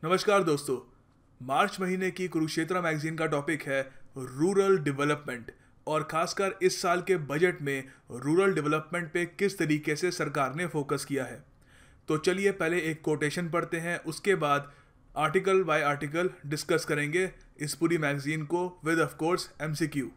नमस्कार दोस्तों। मार्च महीने की कुरुक्षेत्र मैगजीन का टॉपिक है रूरल डेवलपमेंट और खासकर इस साल के बजट में रूरल डेवलपमेंट पे किस तरीके से सरकार ने फोकस किया है। तो चलिए पहले एक कोटेशन पढ़ते हैं, उसके बाद आर्टिकल बाय आर्टिकल डिस्कस करेंगे इस पूरी मैगजीन को विद ऑफ कोर्स एमसीक्यू।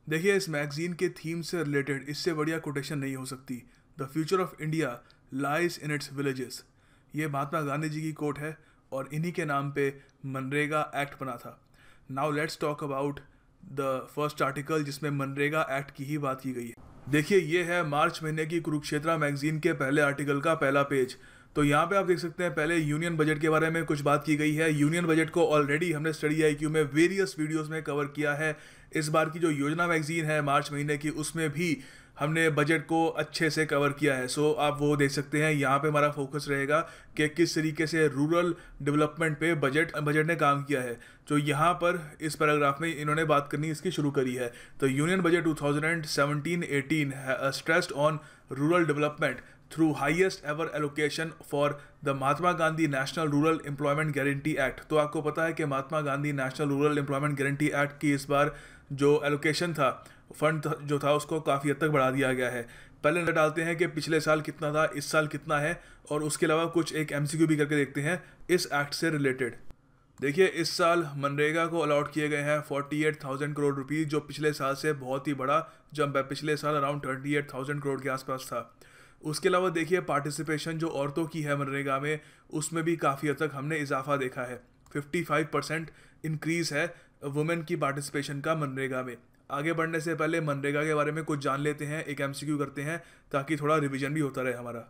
देखिए, इस मैगजीन के थीम से रिलेटेड इससे बढ़िया कोटेशन नहीं हो सकती। The future of India lies in its villages. ये महात्मा गांधी जी की कोट है और इन्हीं के नाम पे मनरेगा एक्ट बना था। Now let's talk about the first article जिसमें मनरेगा एक्ट की ही बात की गई है। देखिए, ये है मार्च महीने की कुरुक्षेत्र मैगजीन के पहले आर्टिकल का पहला पेज। तो यहाँ पे आप देख सकते हैं पहले यूनियन बजट के बारे में कुछ बात की गई है। यूनियन बजट को ऑलरेडी हमने स्टडी आईक्यू में वेरियस वीडियोस में कवर किया है। इस बार की जो योजना मैगजीन है मार्च महीने की, उसमें भी हमने बजट को अच्छे से कवर किया है। सो आप वो देख सकते हैं। यहाँ पे हमारा फोकस रहेगा कि किस तरीके से रूरल डेवलपमेंट पे बजट ने काम किया है। तो यहाँ पर इस पैराग्राफ में इन्होंने बात करनी इसकी शुरू करी है। तो union budget 2017-18 stressed on rural development through highest ever allocation for the Mahatma Gandhi national rural employment guarantee act. तो आपको पता है कि Mahatma Gandhi national rural employment guarantee act की इस बार जो एलोकेशन था, फंड जो था, उसको काफ़ी हद तक बढ़ा दिया गया है। पहले नजर डालते हैं कि पिछले साल कितना था, इस साल कितना है, और उसके अलावा कुछ एक एमसीक्यू भी करके देखते हैं इस एक्ट से रिलेटेड। देखिए, इस साल मनरेगा को अलॉट किए गए हैं 48,000 करोड़ रुपीज़, जो पिछले साल से बहुत ही बड़ा जंप है। पिछले साल अराउंड 38,000 करोड़ के आसपास था। उसके अलावा देखिए, पार्टिसिपेशन जो औरतों की है मनरेगा में, उसमें भी काफ़ी हद तक हमने इजाफा देखा है। 55% इंक्रीज़ है वुमेन की पार्टिसिपेशन का मनरेगा में। आगे बढ़ने से पहले मनरेगा के बारे में कुछ जान लेते हैं, एक एमसीक्यू करते हैं ताकि थोड़ा रिवीजन भी होता रहे हमारा।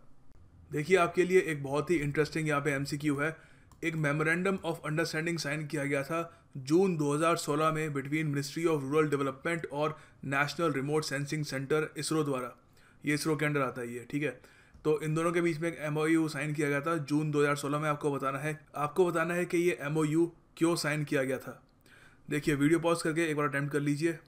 देखिए, आपके लिए एक बहुत ही इंटरेस्टिंग यहाँ पे एमसीक्यू है। एक मेमोरेंडम ऑफ अंडरस्टैंडिंग साइन किया गया था जून 2016 में between ministry of rural development और national remote sensing centre ISRO द्वारा। ये इसरो के अंडर आता है ये, ठीक है। तो इन दोनों के बीच में एक एमओयू साइन किया गया था जून 2016 में। आपको बताना है कि ये एमओयू क्यों साइन किया गया था। देखिए, वीडियो पॉज करके एक बार अटैम्प्ट कर लीजिए।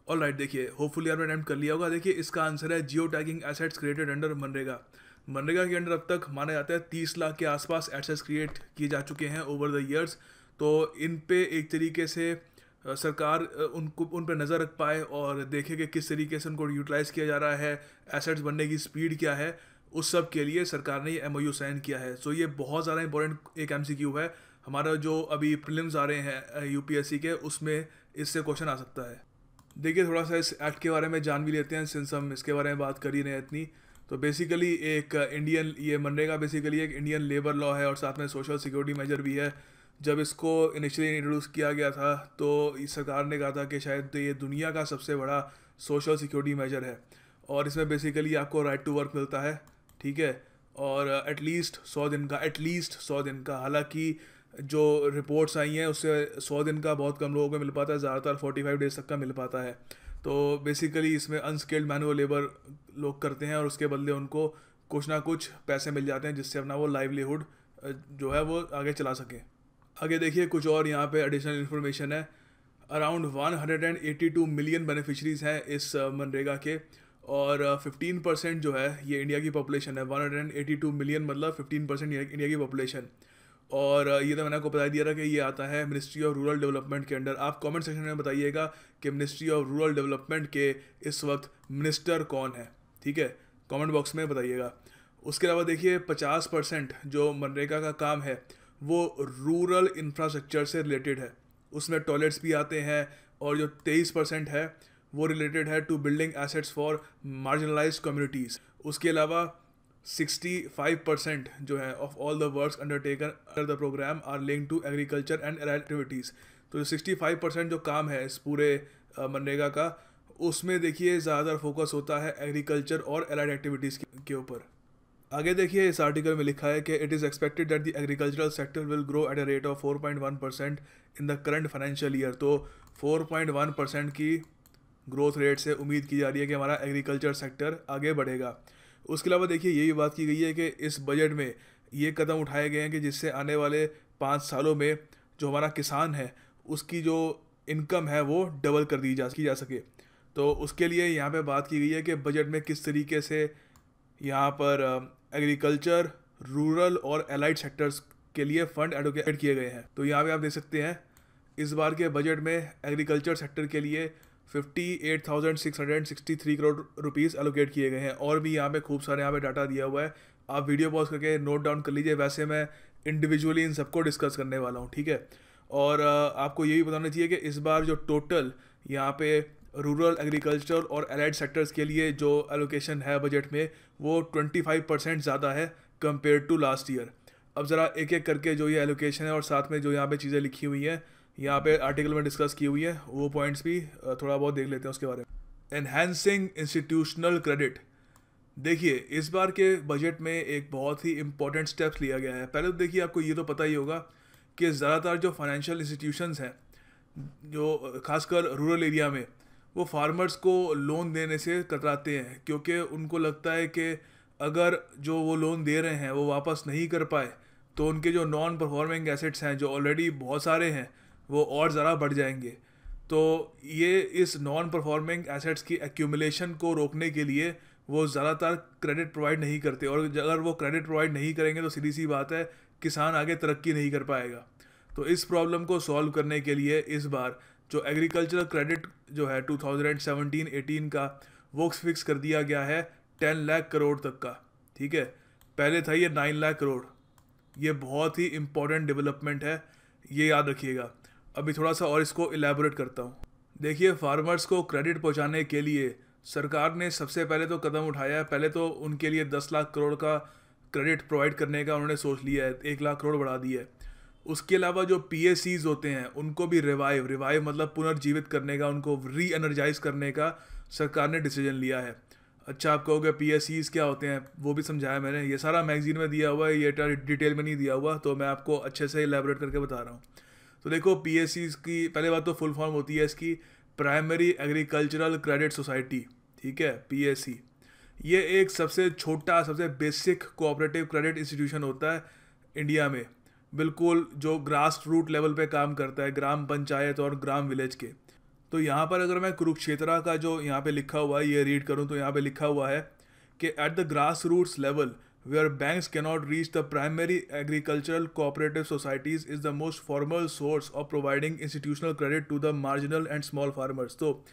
ऑल राइट, देखिए, होपफुली आपने अटैम्प्ट कर लिया होगा। देखिए, इसका आंसर है geo tagging assets created under MNREGA. MNREGA के अंडर अब तक माना जाता है 30 लाख के आसपास एसेट्स क्रिएट किए जा चुके हैं ओवर द ईयर्स। तो इन पे एक तरीके से सरकार उन पर नज़र रख पाए और देखे कि किस तरीके से उनको यूटिलाइज़ किया जा रहा है, एसेट्स बनने की स्पीड क्या है, उस सब के लिए सरकार ने ये एमओयू साइन किया है। सो ये बहुत ज़्यादा इंपॉर्टेंट एक एमसीक्यू है हमारा। जो अभी प्रीलिम्स आ रहे हैं यूपीएससी के, उसमें इससे क्वेश्चन आ सकता है। देखिए, थोड़ा सा इस एक्ट के बारे में जान भी लेते हैं सिंस हम इसके बारे में बात कर ही रहे हैं इतनी। तो बेसिकली एक इंडियन, ये मनरेगा बेसिकली एक इंडियन लेबर लॉ है और साथ में सोशल सिक्योरिटी मेजर भी है। जब इसको इनिशियली इंट्रोड्यूस किया गया था तो इस सरकार ने कहा था कि शायद ये दुनिया का सबसे बड़ा सोशल सिक्योरिटी मेजर है और इसमें बेसिकली आपको राइट टू वर्क मिलता है, ठीक है। और एटलीस्ट 100 दिन का, हालांकि जो रिपोर्ट्स आई हैं उससे 100 दिन का बहुत कम लोगों को मिल पाता है, ज़्यादातर 45 डेज तक का मिल पाता है। तो बेसिकली इसमें अनस्किल्ड मैनुअल लेबर लोग करते हैं और उसके बदले उनको कुछ ना कुछ पैसे मिल जाते हैं जिससे अपना वो लाइवलीहुड जो है वो आगे चला सकें। आगे देखिए, कुछ और यहाँ पे एडिशनल इन्फॉर्मेशन है। अराउंड 182 मिलियन बेनिफिशरीज हैं इस मनरेगा के और 15% जो है ये इंडिया की पॉपुलेशन है। 182 मिलियन मतलब 15% इंडिया की पॉपुलेशन। और ये तो मैंने आपको बता दिया था कि ये आता है मिनिस्ट्री ऑफ रूरल डेवलपमेंट के अंडर। आप कमेंट सेक्शन में बताइएगा कि मिनिस्ट्री ऑफ रूरल डेवलपमेंट के इस वक्त मिनिस्टर कौन है, ठीक है, कमेंट बॉक्स में बताइएगा। उसके अलावा देखिए, 50% जो मनरेगा का काम है वो रूरल इंफ्रास्ट्रक्चर से रिलेटेड है। उसमें टॉयलेट्स भी आते हैं और जो 23% है वो रिलेटेड है to building assets for marginalised communities. उसके अलावा 65% जो है of all the works undertaken under the programme are linked to agriculture and allied activities. तो जो 65% जो काम है इस पूरे मनरेगा का, उसमें देखिए ज़्यादातर फोकस होता है एग्रीकल्चर और एलाइड एक्टिविटीज़ के ऊपर। आगे देखिए, इस आर्टिकल में लिखा है कि it is expected that the agricultural sector will grow at a rate of 4.1% in the current financial year. तो 4.1% की ग्रोथ रेट से उम्मीद की जा रही है कि हमारा एग्रीकल्चर सेक्टर आगे बढ़ेगा। उसके अलावा देखिए, ये भी बात की गई है कि इस बजट में ये कदम उठाए गए हैं कि जिससे आने वाले 5 सालों में जो हमारा किसान है उसकी जो इनकम है वो डबल कर दी जा सके। तो उसके लिए यहाँ पे बात की गई है कि बजट में किस तरीके से यहाँ पर एग्रीकल्चर, रूरल और एलाइड सेक्टर्स के लिए फंड एलोकेट किए गए हैं। तो यहाँ पे आप देख सकते हैं इस बार के बजट में एग्रीकल्चर सेक्टर के लिए 58,663 करोड़ रुपीस एलोकेट किए गए हैं। और भी यहाँ पे खूब सारे यहाँ पे डाटा दिया हुआ है, आप वीडियो पॉज करके नोट डाउन कर लीजिए। वैसे मैं इंडिविजुअली इन सबको डिस्कस करने वाला हूँ, ठीक है। और आपको ये भी बताना चाहिए कि इस बार जो टोटल यहाँ पे रूरल एग्रीकल्चर और एलाइड सेक्टर्स के लिए जो एलोकेशन है बजट में, वो 25% ज़्यादा है कंपेयर टू लास्ट ईयर। अब ज़रा एक एक करके जो ये एलोकेशन है और साथ में जो यहाँ पे चीज़ें लिखी हुई हैं, यहाँ पे आर्टिकल में डिस्कस की हुई है, वो पॉइंट्स भी थोड़ा बहुत देख लेते हैं उसके बारे में। Enhancing institutional credit. देखिए इस बार के बजट में एक बहुत ही इंपॉर्टेंट स्टेप्स लिया गया है। पहले तो देखिए आपको ये तो पता ही होगा कि ज़्यादातर जो फाइनेंशियल इंस्टीट्यूशंस हैं जो खासकर रूरल एरिया में, वो फार्मर्स को लोन देने से कतराते हैं, क्योंकि उनको लगता है कि अगर जो वो लोन दे रहे हैं वो वापस नहीं कर पाए तो उनके जो नॉन परफॉर्मिंग एसेट्स हैं जो ऑलरेडी बहुत सारे हैं वो और ज़रा बढ़ जाएंगे। तो ये इस नॉन परफॉर्मिंग एसेट्स की एक्यूमुलेशन को रोकने के लिए वो ज़्यादातर क्रेडिट प्रोवाइड नहीं करते, और अगर वो क्रेडिट प्रोवाइड नहीं करेंगे तो सीधी सी बात है किसान आगे तरक्की नहीं कर पाएगा। तो इस प्रॉब्लम को सॉल्व करने के लिए इस बार जो एग्रीकल्चरल क्रेडिट जो है 2017-18 का वो फिक्स कर दिया गया है 10 लाख करोड़ तक का, ठीक है। पहले था ये 9 लाख करोड़। ये बहुत ही इम्पोर्टेंट डेवलपमेंट है, ये याद रखिएगा। अभी थोड़ा सा और इसको इलेबोरेट करता हूँ। देखिए फार्मर्स को क्रेडिट पहुँचाने के लिए सरकार ने सबसे पहले तो कदम उठाया है। पहले तो उनके लिए 10 लाख करोड़ का क्रेडिट प्रोवाइड करने का उन्होंने सोच लिया है, 1 लाख करोड़ बढ़ा दिया है। उसके अलावा जो PSEs होते हैं उनको भी रिवाइव मतलब पुनर्जीवित करने का, उनको री एनर्जाइज करने का सरकार ने डिसीजन लिया है। अच्छा आप कहोगे PSEs क्या होते हैं, वो भी समझाया मैंने, ये सारा मैगजीन में दिया हुआ है, ये डिटेल में नहीं दिया हुआ, तो मैं आपको अच्छे से एलैबोरेट करके बता रहा हूँ। तो देखो PSEs की पहले बात तो फुल फॉर्म होती है इसकी प्राइमरी एग्रीकल्चरल क्रेडिट सोसाइटी, ठीक है, PSE। ये एक सबसे छोटा सबसे बेसिक कोऑपरेटिव क्रेडिट इंस्टीट्यूशन होता है इंडिया में, बिल्कुल जो ग्रास रूट लेवल पे काम करता है, ग्राम पंचायत और ग्राम विलेज के। तो यहाँ पर अगर मैं कुरुक्षेत्रा का जो यहाँ पे लिखा हुआ है ये रीड करूँ तो यहाँ पे लिखा हुआ है कि at the grass roots level where banks cannot reach the primary agricultural cooperative societies is the most formal source of providing institutional credit to the marginal and small farmers. तो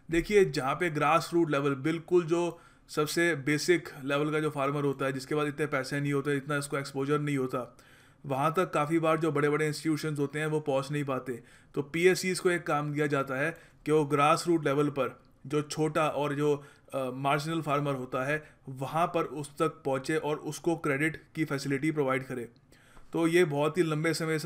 देखिए जहाँ पे ग्रास रूट लेवल बिल्कुल जो सबसे basic level का जो farmer होता है, जिसके पास इतने पैसे नहीं होते, इतना इसको एक्सपोजर नहीं होता, वहाँ तक काफ़ी बार जो बड़े बड़े इंस्टीट्यूशंस होते हैं वो पहुँच नहीं पाते। तो PSEs को एक काम दिया जाता है कि वो ग्रास रूट लेवल पर जो छोटा और जो मार्जिनल फार्मर होता है वहाँ पर उस तक पहुँचे और उसको क्रेडिट की फैसिलिटी प्रोवाइड करे। तो ये बहुत ही लंबे समय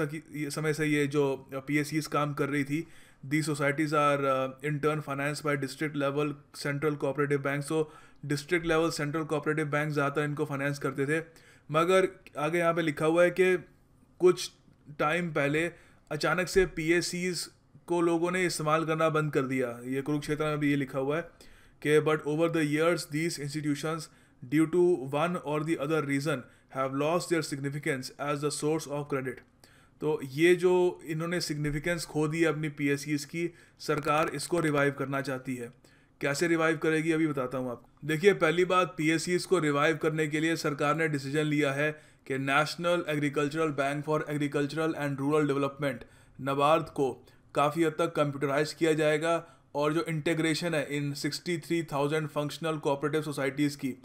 से ये जो PSEs काम कर रही थी। The societies are in turn finance by district level central cooperative bank. So district level central cooperative bank ज़्यादातर इनको फाइनेंस करते थे। मगर आगे यहाँ पे लिखा हुआ है कि कुछ टाइम पहले अचानक से PSEs को लोगों ने इस्तेमाल करना बंद कर दिया। ये कुरुक्षेत्र में भी ये लिखा हुआ है कि but over the years these institutions due to one or the other reason have lost their significance as the source of credit. तो ये जो इन्होंने सिग्निफिकेंस खो दी अपनी PSEs की, सरकार इसको रिवाइव करना चाहती है। कैसे रिवाइव करेगी अभी बताता हूँ आपको। देखिए पहली बात, PSEs को रिवाइव करने के लिए सरकार ने डिसीजन लिया है कि national agricultural bank for agricultural and rural development NABARD को काफ़ी हद तक कंप्यूटराइज किया जाएगा, और जो इंटीग्रेशन है इन 63,000 फंक्शनल कोऑपरेटिव सोसाइटीज़ की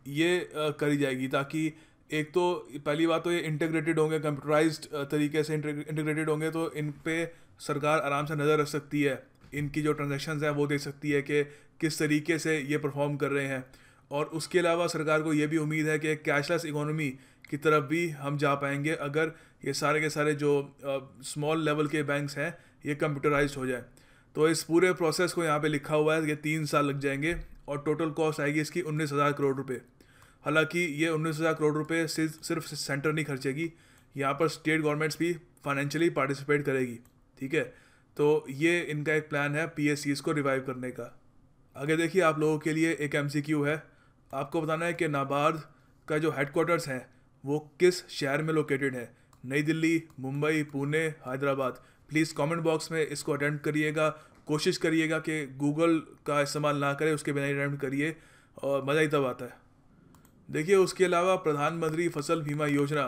ये करी जाएगी, ताकि एक तो पहली बात तो ये इंटीग्रेटेड होंगे, कंप्यूटराइज्ड तरीके से इंटीग्रेटेड होंगे, तो इन पे सरकार आराम से नज़र रख सकती है, इनकी जो ट्रांजैक्शंस हैं वो देख सकती है कि किस तरीके से ये परफॉर्म कर रहे हैं। और उसके अलावा सरकार को ये भी उम्मीद है कि कैशलेस इकोनॉमी की तरफ भी हम जा पाएंगे अगर ये सारे के सारे जो स्मॉल लेवल के बैंक्स हैं ये कंप्यूटराइज्ड हो जाए। तो इस पूरे प्रोसेस को यहाँ पे लिखा हुआ है कि 3 साल लग जाएंगे और टोटल कॉस्ट आएगी इसकी 19,000 करोड़ रुपए। हालांकि ये 19,000 करोड़ रुपए सिर्फ सेंटर नहीं खर्चेगी, यहाँ पर स्टेट गवर्नमेंट्स भी फाइनेंशियली पार्टिसिपेट करेगी, ठीक है। तो ये इनका एक प्लान है PSEs को रिवाइव करने का। आगे देखिए आप लोगों के लिए एक MCQ है, आपको बताना है कि NABARD का जो हेडक्वार्टर्स है वो किस शहर में लोकेटेड है, नई Delhi, Mumbai, Pune, Hyderabad. Please comment box में इसको अटेम्प्ट करिएगा, कोशिश करिएगा कि गूगल का इस्तेमाल ना करें, उसके बिना अटेम्प्ट करिए और मज़ा ही तब आता है। देखिए उसके अलावा प्रधानमंत्री फसल बीमा योजना,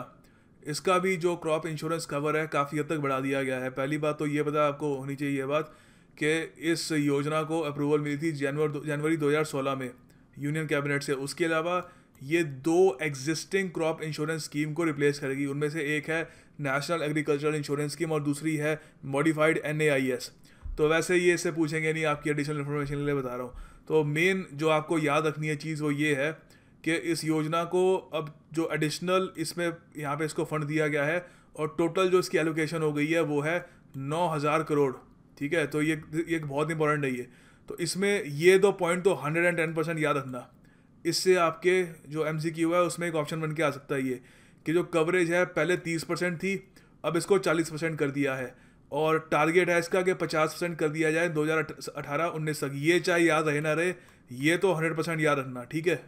इसका भी जो क्रॉप इंश्योरेंस कवर है काफ़ी हद तक बढ़ा दिया गया है। पहली बात तो ये पता आपको होनी चाहिए ये बात कि इस योजना को अप्रूवल मिली थी जनवरी 2016 में यूनियन कैबिनेट से। उसके अलावा ये 2 एग्जिस्टिंग क्रॉप इंश्योरेंस स्कीम को रिप्लेस करेगी। उनमें से एक है नेशनल एग्रीकल्चरल इंश्योरेंस स्कीम और दूसरी है मॉडिफाइड NAIS। तो वैसे ये इससे पूछेंगे नहीं, आपकी एडिशनल इन्फॉर्मेशन के लिए बता रहा हूँ। तो मेन जो आपको याद रखनी है चीज़ वो ये है कि इस योजना को अब जो एडिशनल इसमें यहाँ पे इसको फंड दिया गया है और टोटल जो इसकी एलोकेशन हो गई है वो है 9,000 करोड़। ठीक है, तो ये बहुत इंपॉर्टेंट है ये। तो इसमें ये 2 पॉइंट तो 110% याद रखना। इससे आपके जो MCQ है उसमें एक ऑप्शन बन के आ सकता है ये कि जो कवरेज है पहले 30% थी, अब इसको 40% कर दिया है और टारगेट है इसका कि 50% कर दिया जाए 2018-19 तक। ये चाहे याद रहे ना रहे, ये तो 100% याद रखना। ठीक है,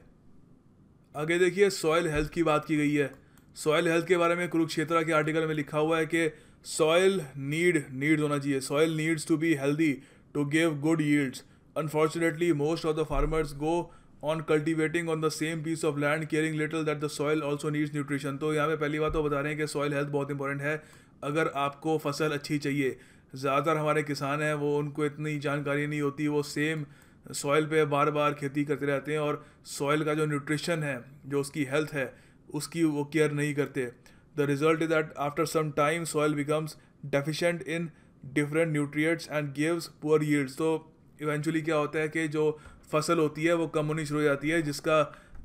आगे देखिए सॉइल हेल्थ की बात की गई है। सॉइल हेल्थ के बारे में कुरुक्षेत्र के आर्टिकल में लिखा हुआ है कि सॉइल नीड्स होना चाहिए, soil needs to be healthy to give good yields. Unfortunately most of the farmers go on cultivating on the same piece of land caring little that the soil also needs nutrition. तो यहाँ पे पहली बात तो बता रहे हैं कि सॉइल हेल्थ बहुत इंपॉर्टेंट है। अगर आपको फसल अच्छी चाहिए, ज़्यादातर हमारे किसान हैं वो उनको इतनी जानकारी नहीं होती, वो सेम सॉइल पे बार बार खेती करते रहते हैं और सॉइल का जो न्यूट्रिशन है, जो उसकी हेल्थ है, उसकी वो केयर नहीं करते। The result is that after some time soil becomes deficient in different nutrients and gives poor yields. तो इवेंचुअली क्या होता है कि जो फसल होती है वो कम होनी शुरू हो जाती है, जिसका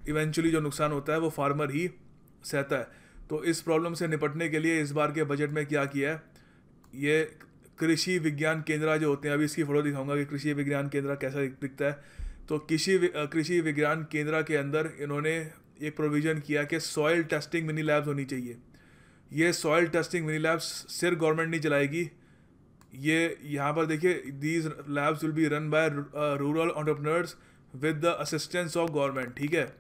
इवेंचुअली जो नुकसान होता है वो फार्मर ही सहता है। तो इस प्रॉब्लम से निपटने के लिए इस बार के बजट में क्या किया है, ये कृषि विज्ञान केंद्र जो होते हैं, अभी इसकी फोटो दिखाऊंगा कि कृषि विज्ञान केंद्र कैसा दिखता है। तो कृषि विज्ञान केंद्र के अंदर इन्होंने एक प्रोविज़न किया कि सॉइल टेस्टिंग मिनी लैब्स होनी चाहिए। ये सॉइल टेस्टिंग मिनी लैब्स सिर्फ गवर्नमेंट नहीं चलाएगी, ये यहाँ पर देखिए these labs will be run by rural entrepreneurs with the assistance of government. ठीक है,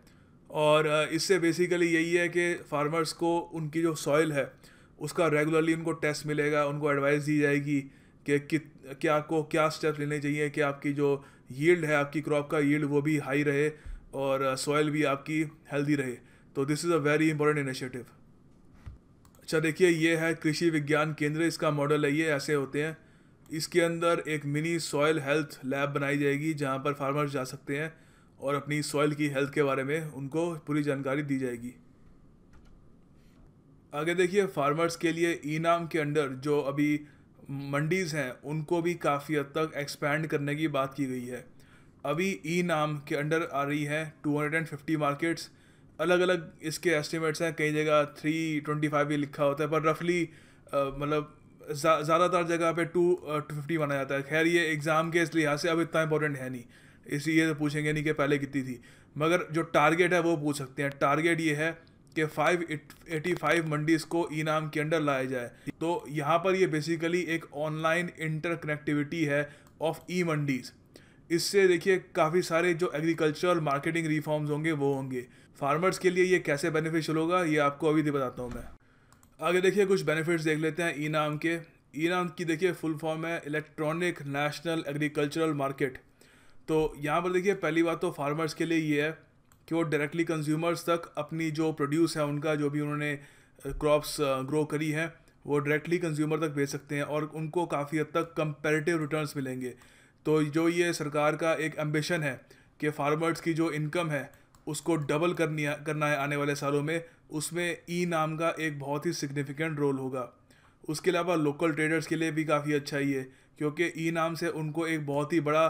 और इससे बेसिकली यही है कि फार्मर्स को उनकी जो सॉइल है उसका रेगुलरली उनको टेस्ट मिलेगा, उनको एडवाइस दी जाएगी कि क्या आपको क्या स्टेप्स लेने चाहिए कि आपकी जो यील्ड है, आपकी क्रॉप का यील्ड वो भी हाई रहे और सॉइल भी आपकी हेल्दी रहे। तो this is a very important initiative. अच्छा देखिए, ये है कृषि विज्ञान केंद्र, इसका मॉडल है, ये ऐसे होते हैं। इसके अंदर एक मिनी सॉइल हेल्थ लैब बनाई जाएगी जहाँ पर फार्मर्स जा सकते हैं और अपनी सॉइल की हेल्थ के बारे में उनको पूरी जानकारी दी जाएगी। आगे देखिए, फार्मर्स के लिए ई-नाम के अंडर जो अभी मंडीज़ हैं उनको भी काफ़ी हद तक एक्सपैंड करने की बात की गई है। अभी ई-नाम के अंडर आ रही हैं 250 मार्केट्स। अलग अलग इसके एस्टिमेट्स हैं, कई जगह 325 भी लिखा होता है, पर रफली मतलब ज़्यादातर जगह पे 250 माना जाता है। खैर ये एग्ज़ाम के इस लिहाज से अब इतना इंपॉर्टेंट है नहीं, इसलिए तो पूछेंगे नहीं कि पहले कितनी थी, मगर जो टारगेट है वो पूछ सकते हैं। टारगेट ये है कि 585 मंडीज़ को ई-नाम के अंडर लाया जाए। तो यहाँ पर ये बेसिकली एक ऑनलाइन इंटरकनेक्टिविटी है ऑफ ई मंडीज़। इससे देखिए काफ़ी सारे जो एग्रीकल्चरल मार्केटिंग रिफॉर्म्स होंगे वो होंगे। फार्मर्स के लिए ये कैसे बेनिफिशियल होगा ये आपको अभी बताता हूँ मैं। आगे देखिए कुछ बेनिफिट्स देख लेते हैं ई-नाम के। ई-नाम की देखिए फुल फॉर्म है इलेक्ट्रॉनिक नेशनल एग्रीकल्चरल मार्केट। तो यहाँ पर देखिए पहली बात तो फार्मर्स के लिए ये है कि वो डायरेक्टली कंज्यूमर्स तक अपनी जो प्रोड्यूस है उनका जो भी उन्होंने क्रॉप्स ग्रो करी हैं वो डायरेक्टली कंज्यूमर तक बेच सकते हैं और उनको काफ़ी हद तक कंपैरेटिव रिटर्न्स मिलेंगे। तो जो ये सरकार का एक एम्बिशन है कि फार्मर्स की जो इनकम है उसको डबल करना है आने वाले सालों में, उसमें ई-नाम का एक बहुत ही सिग्निफिकेंट रोल होगा। उसके अलावा लोकल ट्रेडर्स के लिए भी काफ़ी अच्छा ही है, क्योंकि ई-नाम से उनको एक बहुत ही बड़ा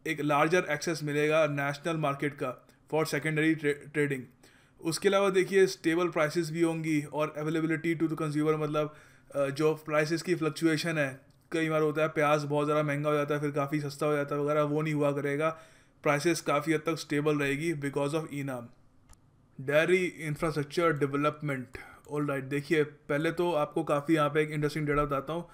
एक लार्जर एक्सेस मिलेगा नेशनल मार्केट का फॉर सेकेंडरी ट्रेडिंग। उसके अलावा देखिए स्टेबल प्राइसेस भी होंगी और अवेलेबिलिटी टू द कंज्यूमर, मतलब जो प्राइसेस की फ्लक्चुएशन है, कई बार होता है प्याज बहुत ज़्यादा महंगा हो जाता है फिर काफ़ी सस्ता हो जाता है वगैरह, वो नहीं हुआ करेगा। प्राइसेस काफ़ी हद तक स्टेबल रहेगी because of e-NAM. Dairy infrastructure development, all right. देखिए पहले तो आपको काफ़ी यहाँ पे एक इंटरेस्टिंग डेटा बताता हूँ।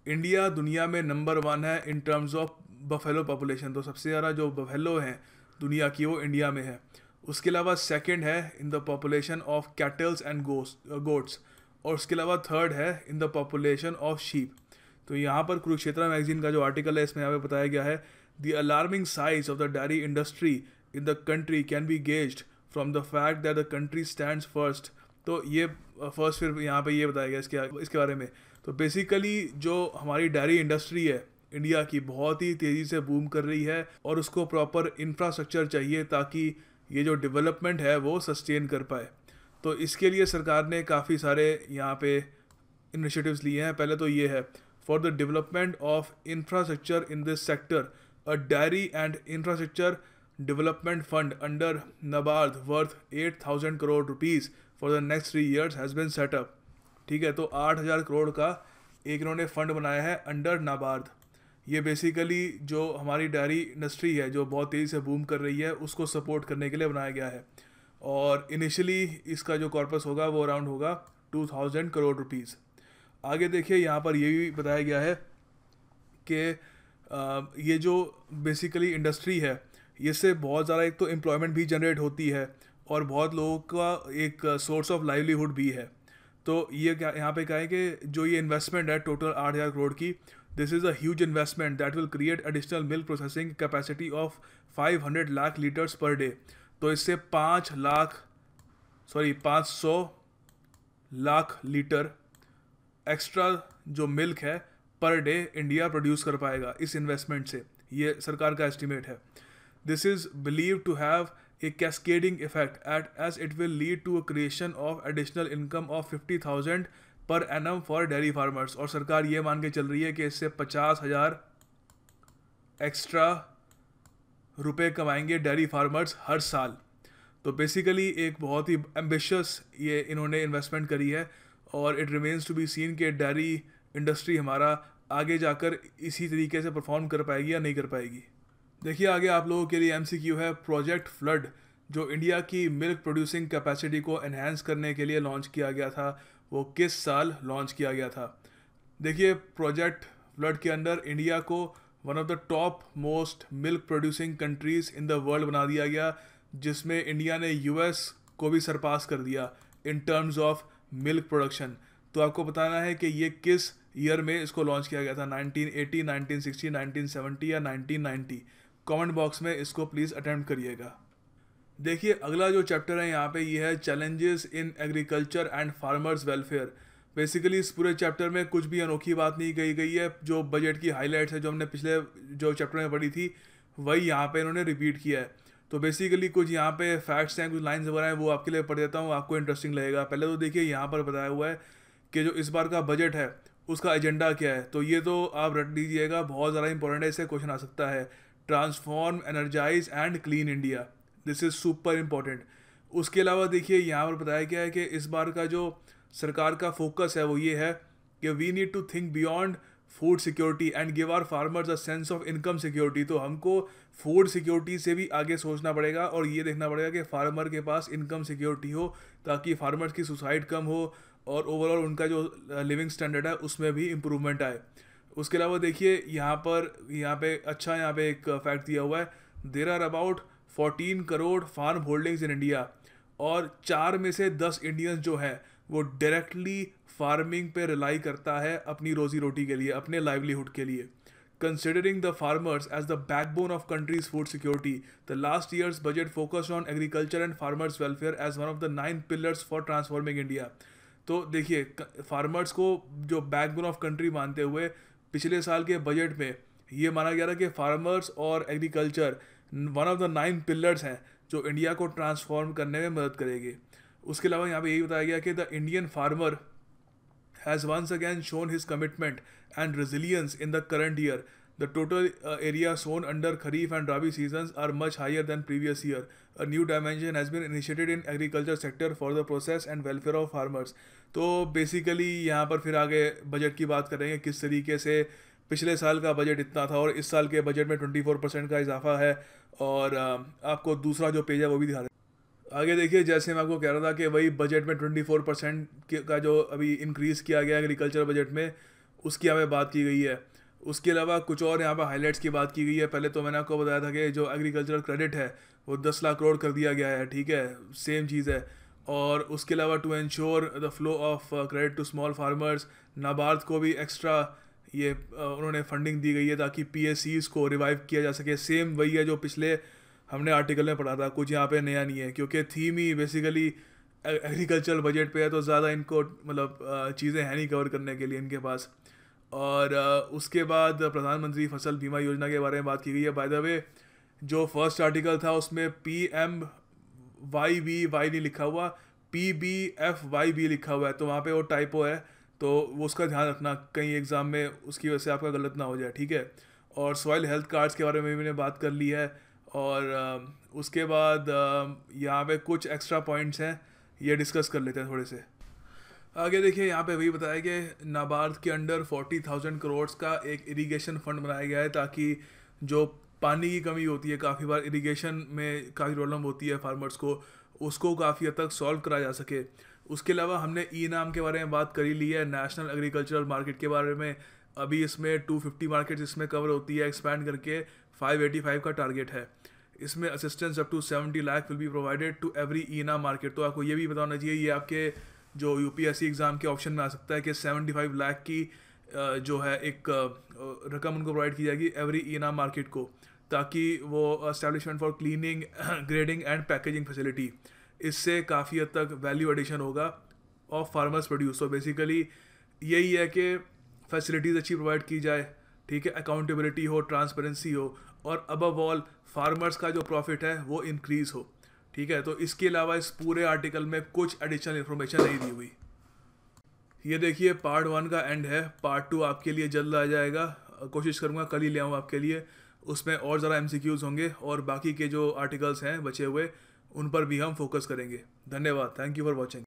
इंडिया दुनिया में नंबर 1 है in terms of buffalo population. तो सबसे ज़्यादा जो बफेलो हैं दुनिया की वो इंडिया में है। उसके अलावा सेकंड है in the population of kettles and goats, और उसके अलावा थर्ड है in the population of sheep. तो यहाँ पर कुरुक्षेत्र मैगजीन का जो आर्टिकल है इसमें यहाँ पे बताया गया है the alarming size of the dairy industry in the country can be gazed from the fact that the country stands first तो ये फर्स्ट फिर यहाँ पे ये बताया गया इसके बारे में। तो बेसिकली जो हमारी डेयरी इंडस्ट्री है इंडिया की, बहुत ही तेज़ी से बूम कर रही है और उसको प्रॉपर इंफ्रास्ट्रक्चर चाहिए ताकि ये जो डेवलपमेंट है वो सस्टेन कर पाए। तो इसके लिए सरकार ने काफ़ी सारे यहाँ पे इनिशिएटिव्स लिए हैं। पहले तो ये है, for the development of infrastructure in this sector a dairy and infrastructure development fund under NABARD worth 8,000 crore rupees for the next 3 years has been setup. ठीक है, तो 8,000 करोड़ का एक इन्होंने फंड बनाया है अंडर नाबार्ड। ये बेसिकली जो हमारी डेयरी इंडस्ट्री है जो बहुत तेज़ी से बूम कर रही है उसको सपोर्ट करने के लिए बनाया गया है। और इनिशियली इसका जो कॉर्पस होगा वो अराउंड होगा 2,000 करोड़ रुपीज़। आगे देखिए यहाँ पर ये भी बताया गया है कि ये जो बेसिकली इंडस्ट्री है इससे बहुत ज़्यादा एक तो एम्प्लॉयमेंट भी जनरेट होती है और बहुत लोगों का एक सोर्स ऑफ लाइवलीहुड भी है। तो ये क्या यहाँ पे क्या है कि जो ये इन्वेस्टमेंट है टोटल 8,000 करोड़ की, this is a huge investment that will create additional milk processing capacity of 500 lakh litres per day. तो इससे 500 लाख लीटर एक्स्ट्रा जो मिल्क है पर डे इंडिया प्रोड्यूस कर पाएगा इस इन्वेस्टमेंट से, ये सरकार का एस्टिमेट है। This is believe to have a cascading effect as it will lead to a creation of additional income of 50,000 per annum for dairy farmers। और सरकार ये मान के चल रही है कि इससे 50,000 एक्स्ट्रा रुपए कमाएंगे डेयरी फार्मर्स हर साल। तो बेसिकली एक बहुत ही एम्बिशियस ये इन्होंने इन्वेस्टमेंट करी है और it remains to be seen कि डेयरी इंडस्ट्री हमारा आगे जाकर इसी तरीके से परफॉर्म कर पाएगी या नहीं कर पाएगी। देखिए आगे आप लोगों के लिए एमसीक्यू है, प्रोजेक्ट फ्लड जो इंडिया की मिल्क प्रोड्यूसिंग कैपेसिटी को एनहांस करने के लिए लॉन्च किया गया था वो किस साल लॉन्च किया गया था। देखिए प्रोजेक्ट फ्लड के अंदर इंडिया को one of the top most milk producing countries in the world बना दिया गया, जिसमें इंडिया ने यूएस को भी सरपास कर दिया in terms of milk production. तो आपको बताना है कि ये किस ईयर में इसको लॉन्च किया गया था, 1980, 1960, 1970 या 1990। कमेंट बॉक्स में इसको प्लीज़ अटेम्प्ट करिएगा। देखिए अगला जो चैप्टर है यहाँ पे ये है challenges in agriculture and farmers welfare. Basically इस पूरे चैप्टर में कुछ भी अनोखी बात नहीं कही गई है, जो बजट की हाईलाइट्स है जो हमने पिछले जो चैप्टर में पढ़ी थी वही यहाँ पे इन्होंने रिपीट किया है। तो बेसिकली कुछ यहाँ पे फैक्ट्स हैं, कुछ लाइन्स वगैरह हैं, वो आपके लिए पढ़ देता हूँ, आपको इंटरेस्टिंग लगेगा। पहले तो देखिए यहाँ पर बताया हुआ है कि जो इस बार का बजट है उसका एजेंडा क्या है। तो ये तो आप रट लीजिएगा, बहुत ज़्यादा इंपॉर्टेंट है, इससे क्वेश्चन आ सकता है। Transform, energise and clean India, this is super important. उसके अलावा देखिए यहाँ पर बताया गया है कि इस बार का जो सरकार का फोकस है वो ये है कि we need to think beyond food security and give our farmers a sense of income security. तो हमको फूड सिक्योरिटी से भी आगे सोचना पड़ेगा और ये देखना पड़ेगा कि फार्मर के पास इनकम सिक्योरिटी हो ताकि फार्मर्स की सुसाइड कम हो और ओवरऑल उनका जो लिविंग स्टैंडर्ड है उसमें भी इम्प्रूवमेंट आए। उसके अलावा देखिए यहाँ पे एक फैक्ट दिया हुआ है, there are about 14 crore farm holdings in India और 4 में से 10 इंडियंस जो हैं वो डायरेक्टली फार्मिंग पे रिलाई करता है अपनी रोजी रोटी के लिए, अपने लाइवलीहुड के लिए। Considering the farmers as the backbone of country's food security, the last year's budget focused on agriculture and farmers' welfare as one of the 9 pillars for transforming India। तो देखिए फार्मर्स को जो बैकबोन ऑफ कंट्री मानते हुए पिछले साल के budget में ये माना गया था कि फार्मर्स और agriculture one of the 9 pillars हैं जो इंडिया को ट्रांसफॉर्म करने में मदद करेंगे। उसके अलावा यहाँ पे यही बताया गया कि the Indian farmer has once again shown his commitment and resilience in the current year. The total area sown under Kharif and Rabi seasons are much higher than previous year. A new dimension has been initiated in agriculture sector for the process and welfare of farmers. तो basically यहाँ पर फिर आगे budget की बात करेंगे किस तरीके से पिछले साल का बजट इतना था और इस साल के बजट में 24% का इजाफा है। और आपको दूसरा जो पेज है वो भी दिखा रहे हैं। आगे देखिए जैसे मैं आपको कह रहा था कि वही बजट में 24% का जो अभी इंक्रीज़ किया गया एग्रीकल्चर बजट में उसकी यहाँ पे बात की गई है। उसके अलावा कुछ और यहाँ पे हाइलाइट्स की बात की गई है। पहले तो मैंने आपको बताया था कि जो एग्रीकल्चरल क्रेडिट है वो 10 लाख करोड़ कर दिया गया है, ठीक है, सेम चीज़ है। और उसके अलावा to ensure the flow of credit to small farmers, NABARD को भी एक्स्ट्रा ये उन्होंने फंडिंग दी गई है ताकि PSCs को रिवाइव किया जा सके। सेम वही है जो पिछले हमने आर्टिकल में पढ़ा था, कुछ यहाँ पे नया नहीं है क्योंकि थीम ही बेसिकली एग्रीकल्चरल बजट पे है, तो ज़्यादा इनको मतलब चीज़ें हैं नहीं कवर करने के लिए इनके पास। और उसके बाद प्रधानमंत्री फसल बीमा योजना के बारे में बात की गई है। बाय द वे, जो फर्स्ट आर्टिकल था उसमें PMYB नहीं लिखा हुआ, PBFYB लिखा हुआ है, तो वहाँ पे वो टाइपो है, तो वो उसका ध्यान रखना कहीं एग्ज़ाम में उसकी वजह से आपका गलत ना हो जाए, ठीक है। और सॉइल हेल्थ कार्ड्स के बारे में भी मैंने बात कर ली है। और उसके बाद यहाँ पे कुछ एक्स्ट्रा पॉइंट्स हैं, ये डिस्कस कर लेते हैं थोड़े से। आगे देखिए, यहाँ पे वही बताया कि नाबार्ड के अंडर 40,000 करोड़ का एक इरिगेशन फंड बनाया गया है, ताकि जो पानी की कमी होती है, काफ़ी बार इरिगेशन में काफ़ी प्रॉब्लम होती है फार्मर्स को, उसको काफ़ी हद तक सॉल्व करा जा सके। उसके अलावा हमने ई नाम के बारे में बात करी ली है, नेशनल एग्रीकल्चरल मार्केट के बारे में। अभी इसमें 250 मार्केट इसमें कवर होती है, एक्सपैंड करके 585 का टारगेट है। इसमें assistance up to 70 lakh will be provided to every e NAM market. तो आपको ये भी पता होना चाहिए, ये आपके जो यूपीएससी एग्ज़ाम के ऑप्शन में आ सकता है कि 75 लाख की जो है एक रकम उनको प्रोवाइड की जाएगी एवरी ई नाम मार्केट को, ताकि वो establishment for cleaning, grading and packaging facility, इससे काफ़ी हद तक वैल्यू एडिशन होगा ऑफ फार्मर्स प्रोड्यूस। तो बेसिकली यही है कि फैसिलिटीज़ अच्छी प्रोवाइड की जाए, ठीक है, अकाउंटेबिलिटी हो, ट्रांसपेरेंसी हो, और अबव ऑल फार्मर्स का जो प्रॉफिट है वो इंक्रीज़ हो, ठीक है। तो इसके अलावा इस पूरे आर्टिकल में कुछ एडिशनल इन्फॉर्मेशन नहीं दी हुई। ये देखिए, पार्ट 1 का एंड है, पार्ट 2 आपके लिए जल्द आ जाएगा, कोशिश करूँगा कल ही ले आऊँ आपके लिए। उसमें और ज़रा MCQs होंगे, और बाकी के जो आर्टिकल्स हैं बचे हुए उन पर भी हम फोकस करेंगे। धन्यवाद, थैंक यू फॉर वॉचिंग।